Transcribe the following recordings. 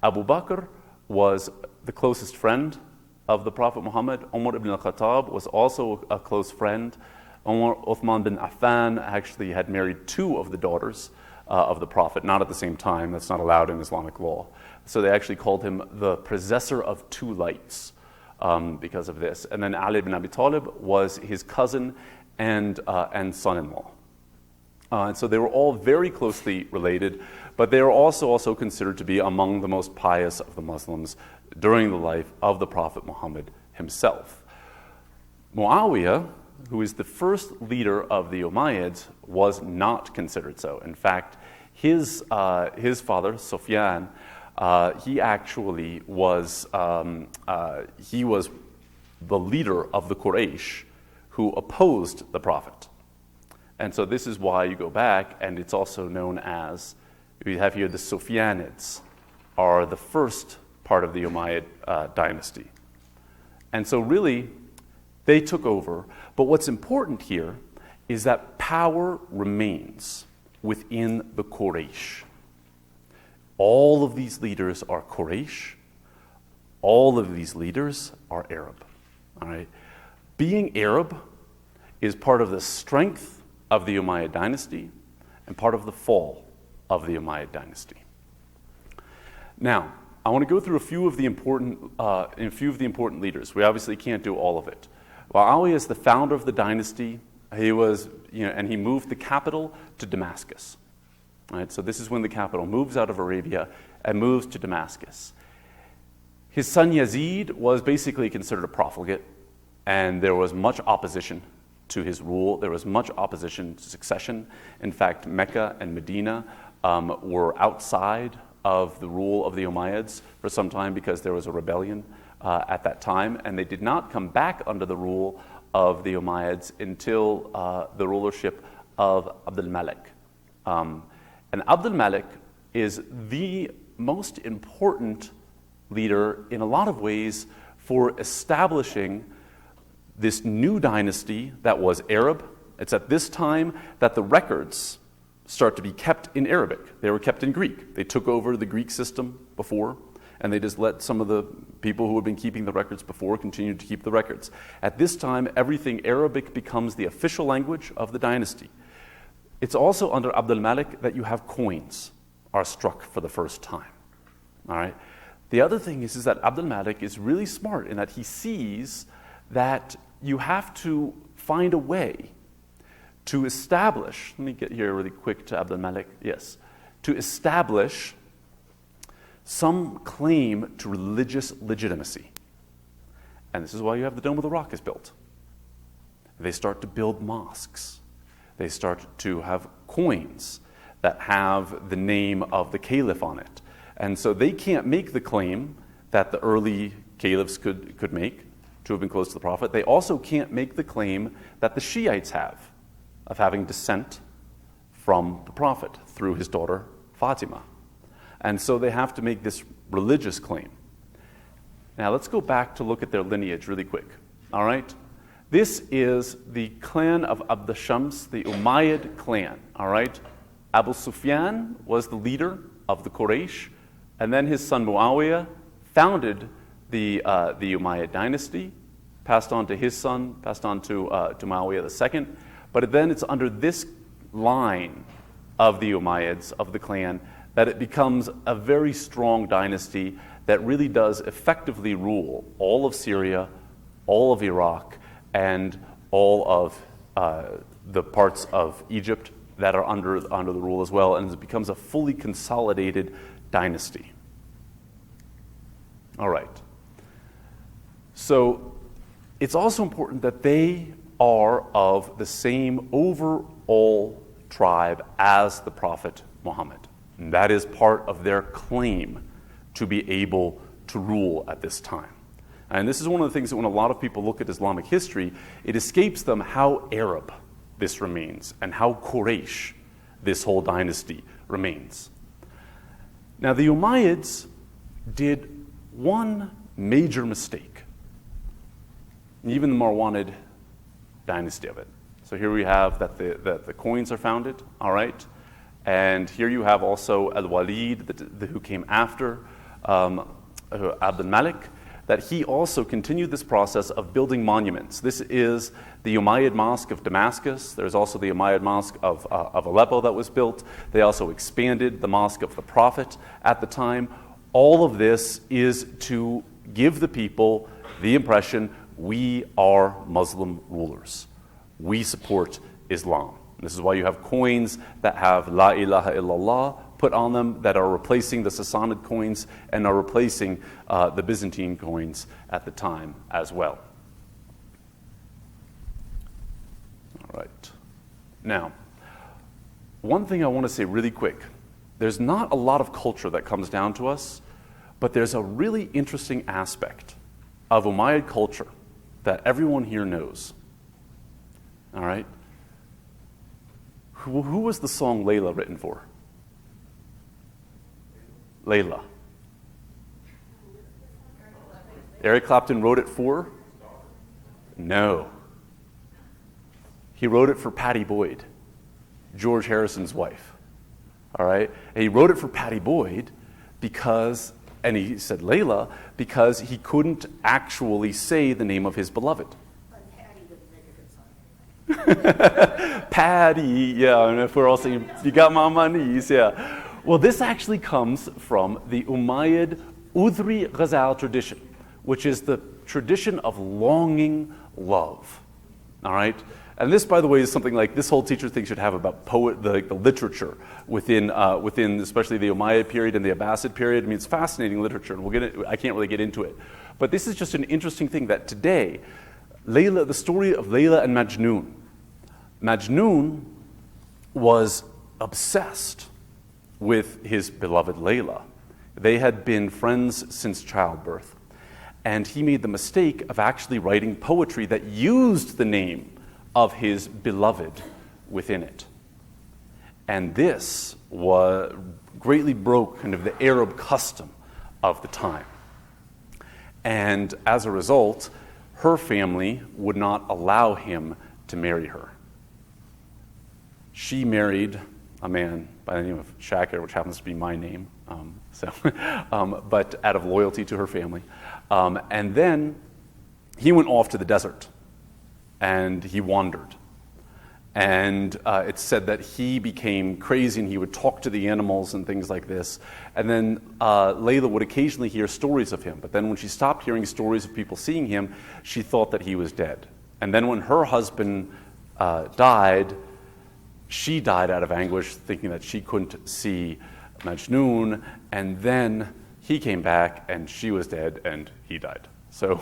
Abu Bakr was the closest friend of the Prophet Muhammad. Umar ibn al-Khattab was also a close friend. Uthman bin Affan actually had married two of the daughters of the Prophet, not at the same time. That's not allowed in Islamic law. So they actually called him the possessor of two lights because of this. And then Ali ibn Abi Talib was his cousin and son-in-law. And so they were all very closely related, but they were also considered to be among the most pious of the Muslims during the life of the Prophet Muhammad himself. Muawiyah, who is the first leader of the Umayyads, was not considered so. In fact, his father, Sufyan, he actually was he was the leader of the Quraysh who opposed the Prophet. And so this is why you go back, and it's also known as, we have here the Sufyanids are the first part of the Ummayyad dynasty. And so really, they took over. But what's important here is that power remains within the Quraysh. All of these leaders are Quraysh. All of these leaders are Arab. All right? Being Arab is part of the strength of the Umayyad dynasty and part of the fall of the Umayyad dynasty. Now, I want to go through a few of the important leaders. We obviously can't do all of it. Muawiyah is the founder of the dynasty. He was, and he moved the capital to Damascus. Right? So this is when the capital moves out of Arabia and moves to Damascus. His son Yazid was basically considered a profligate, and there was much opposition to his rule. There was much opposition to succession. In fact, Mecca and Medina were outside of the rule of the Umayyads for some time because there was a rebellion at that time, and they did not come back under the rule of the Umayyads until the rulership of Abd al Malik. And Abd al Malik is the most important leader in a lot of ways for establishing this new dynasty that was Arab. It's at this time that the records start to be kept in Arabic. They were kept in Greek. They took over the Greek system before, and they just let some of the people who had been keeping the records before continue to keep the records. At this time, everything Arabic becomes the official language of the dynasty. It's also under Abd al Malik that you have coins are struck for the first time. All right. The other thing is that Abd al Malik is really smart in that he sees that you have to find a way to establish, let me get here really quick to Abd al Malik, yes, to establish some claim to religious legitimacy. And this is why you have the Dome of the Rock is built. They start to build mosques. They start to have coins that have the name of the caliph on it. And so they can't make the claim that the early caliphs could make to have been close to the Prophet. They also can't make the claim that the Shiites have of having descent from the Prophet through his daughter Fatima. And so they have to make this religious claim. Now let's go back to look at their lineage really quick. All right? This is the clan of Abd Shams, the Umayyad clan. All right? Abu Sufyan was the leader of the Quraysh, and then his son Muawiyah founded the Umayyad dynasty, passed on to his son, passed on to Muawiyah II. But then it's under this line of the Umayyads, of the clan, that it becomes a very strong dynasty that really does effectively rule all of Syria, all of Iraq, and all of the parts of Egypt that are under the rule as well, and it becomes a fully consolidated dynasty. All right. So it's also important that they are of the same overall tribe as the Prophet Muhammad. And that is part of their claim to be able to rule at this time. And this is one of the things that when a lot of people look at Islamic history, it escapes them how Arab this remains and how Quraysh this whole dynasty remains. Now the Umayyads did one major mistake, even the Marwanid dynasty of it. So here we have that the coins are founded, all right? And here you have also Al-Walid, who came after Abd al Malik, that he also continued this process of building monuments. This is the Umayyad Mosque of Damascus. There's also the Umayyad Mosque of Aleppo that was built. They also expanded the Mosque of the Prophet at the time. All of this is to give the people the impression we are Muslim rulers. We support Islam. This is why you have coins that have La ilaha illallah put on them that are replacing the Sassanid coins and are replacing the Byzantine coins at the time as well. All right. Now, one thing I want to say really quick. There's not a lot of culture that comes down to us, but there's a really interesting aspect of Umayyad culture that everyone here knows. All right? Who was the song Layla written for? Layla. Eric Clapton wrote it for? No. He wrote it for Patty Boyd, George Harrison's wife. All right? And he wrote it for Patty Boyd because, and he said Layla, because he couldn't actually say the name of his beloved. Patty, yeah, and if we're all saying, you got my knees, yeah. Well, this actually comes from the Umayyad Udhri Ghazal tradition, which is the tradition of longing love, all right? And this, by the way, is something like this whole teacher thing should have about the literature within especially the Umayyad period and the Abbasid period. I mean, it's fascinating literature, and I can't really get into it. But this is just an interesting thing that today, the story of Laila and Majnoon. Majnoon was obsessed with his beloved Layla. They had been friends since childbirth. And he made the mistake of actually writing poetry that used the name of his beloved within it. And this greatly broke kind of the Arab custom of the time. And as a result, her family would not allow him to marry her. She married a man by the name of Shakir, which happens to be my name, but out of loyalty to her family. And then he went off to the desert, and he wandered. And it's said that he became crazy, and he would talk to the animals and things like this. And then Layla would occasionally hear stories of him. But then when she stopped hearing stories of people seeing him, she thought that he was dead. And then when her husband died, she died out of anguish, thinking that she couldn't see Majnoon. And then he came back, and she was dead, and he died. So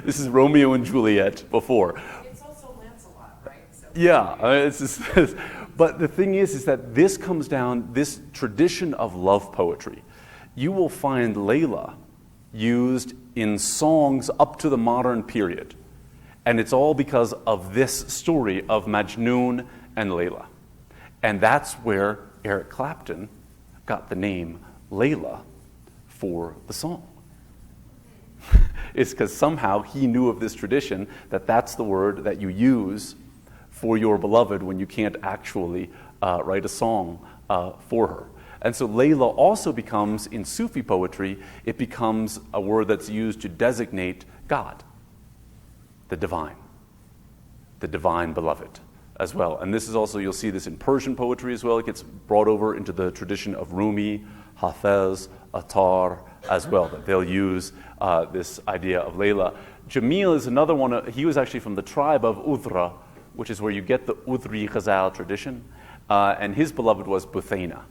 this is Romeo and Juliet before. It's also Lancelot, right? So yeah, but the thing is that this comes down, this tradition of love poetry. You will find Layla used in songs up to the modern period. And it's all because of this story of Majnoon and Layla. And that's where Eric Clapton got the name Layla for the song. It's because somehow he knew of this tradition that that's the word that you use for your beloved when you can't actually write a song for her. And so Layla also becomes, in Sufi poetry, it becomes a word that's used to designate God, the divine beloved as well. And this is also, you'll see this in Persian poetry as well. It gets brought over into the tradition of Rumi, Hafez, Attar as well, that they'll use this idea of Layla. Jamil is another one. He was actually from the tribe of Udhra, which is where you get the Udhri Ghazal tradition. And his beloved was Buthaina.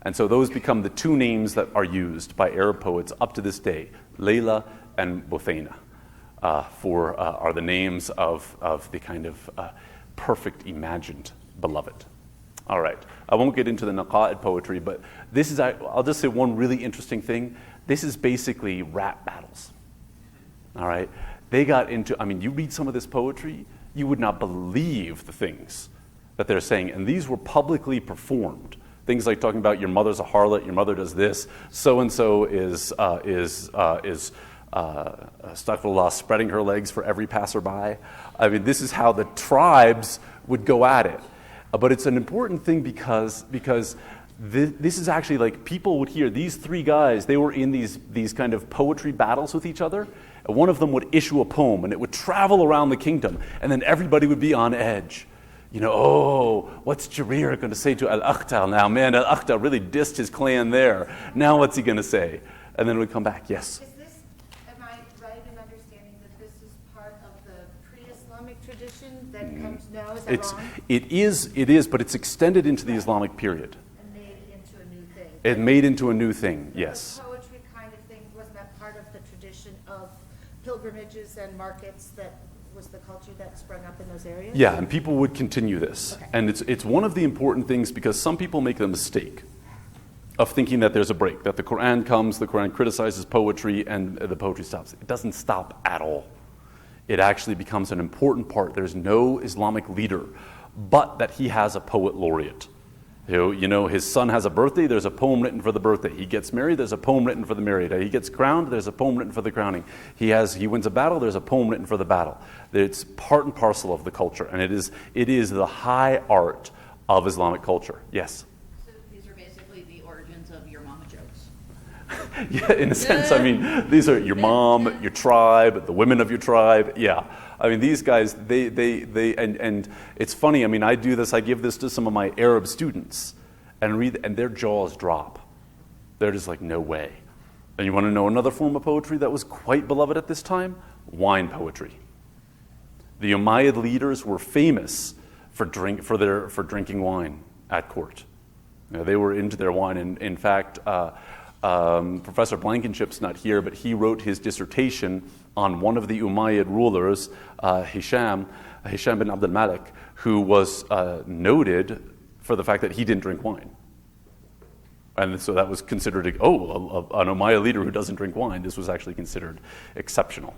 And so those become the two names that are used by Arab poets up to this day. Layla and Buthaina are the names of the kind of perfect imagined beloved. All right, I won't get into the Naqa'id poetry, but this is, I'll just say one really interesting thing. This is basically rap battles. All right, they got into, I mean, you read some of this poetry, you would not believe the things that they're saying, and these were publicly performed. Things like talking about your mother's a harlot, your mother does this, so-and-so is astaghfirullah, spreading her legs for every passerby. I mean, this is how the tribes would go at it. But it's an important thing because This is actually like people would hear these three guys, they were in these kind of poetry battles with each other. And one of them would issue a poem and it would travel around the kingdom and then everybody would be on edge. You know, oh, what's Jarir going to say to Al-Akhtal now? Man, Al-Akhtal really dissed his clan there. Now what's he going to say? And then we'd come back, yes. Is this, am I right in understanding that this is part of the pre-Islamic tradition that comes now? Is that wrong? It is, but it's extended into the Islamic period. And made into a new thing. It made into a new thing, yes. The poetry kind of thing, wasn't that part of the tradition of pilgrimages and markets that was the culture that sprung up in those areas? Yeah, and people would continue this. Okay. And it's one of the important things because some people make the mistake of thinking that there's a break, that the Quran comes, the Quran criticizes poetry, and the poetry stops. It doesn't stop at all. It actually becomes an important part. There's no Islamic leader, but that he has a poet laureate. You know, his son has a birthday, there's a poem written for the birthday. He gets married, there's a poem written for the married. He gets crowned, there's a poem written for the crowning. He wins a battle, there's a poem written for the battle. It's part and parcel of the culture, and it is the high art of Islamic culture. Yes? So these are basically the origins of your mama jokes. Yeah, in a sense, I mean, these are your mom, your tribe, the women of your tribe, yeah. I mean, these guys, and it's funny, I mean, I do this, I give this to some of my Arab students, and their jaws drop. They're just like, no way. And you want to know another form of poetry that was quite beloved at this time? Wine poetry. The Ummayyad leaders were famous for drinking wine at court. You know, they were into their wine, and in fact, Professor Blankenship's not here, but he wrote his dissertation on one of the Umayyad rulers, Hisham bin Abd al Malik, who was noted for the fact that he didn't drink wine. And so that was considered, an Umayyad leader who doesn't drink wine. This was actually considered exceptional.